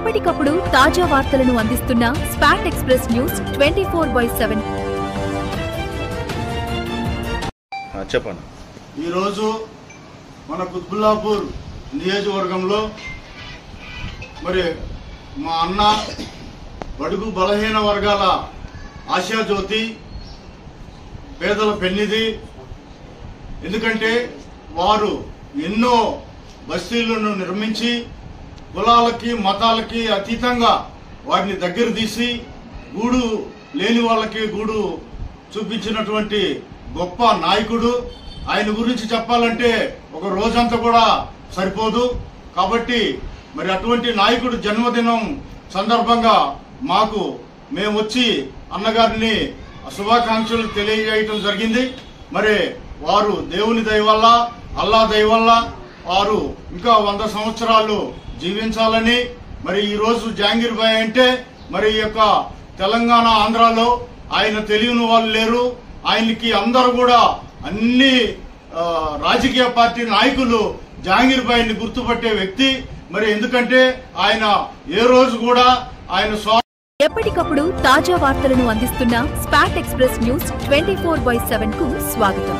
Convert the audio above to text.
ఎప్పటికప్పుడు తాజా వార్తలను అందిస్తున్న స్పాట్ ఎక్స్ప్రెస్ న్యూస్ 24/7. చెప్పండి. ఈరోజు మన కుత్బుల్లాపూర్ నియోజకవర్గంలో మరి మా అన్న బడుగు బలహీన వర్గాల ఆశాజ్యోతి, పేదల పెన్నిది. ఎందుకంటే వారు ఎన్నో బస్తీలను నిర్మించి కులాలకి మతాలకి అతీతంగా వారిని దగ్గర తీసి గూడు లేని వాళ్ళకి గూడు చూపించినటువంటి గొప్ప నాయకుడు. ఆయన గురించి చెప్పాలంటే ఒక రోజంతా కూడా సరిపోదు. కాబట్టి మరి అటువంటి నాయకుడు జన్మదినం సందర్భంగా మేము వచ్చి అన్నగారిని శుభాకాంక్షలు తెలియజేయటం జరిగింది. మరి వారు దేవుని దయ వల్ల, అల్లా దయ వల్ల వారు ఇంకా 100 సంవత్సరాలు జీవించాలని. మరి ఈ రోజు జహాంగీర్ భాయ్ అంటే మరి ఈ యొక్క తెలంగాణ ఆంధ్రాలో ఆయన తెలియని వాళ్ళు లేరు. ఆయనకి అందరూ కూడా అన్ని రాజకీయ పార్టీ నాయకులు జహాంగీర్ భాయ్ని గుర్తుపట్టే వ్యక్తి. మరి ఎందుకంటే ఆయన ఏ రోజు కూడా ఆయన ఎప్పటికప్పుడు తాజా వార్తలను అందిస్తున్న స్పాట్ ఎక్స్ప్రెస్ న్యూస్ 24/7 కు స్వాగతం.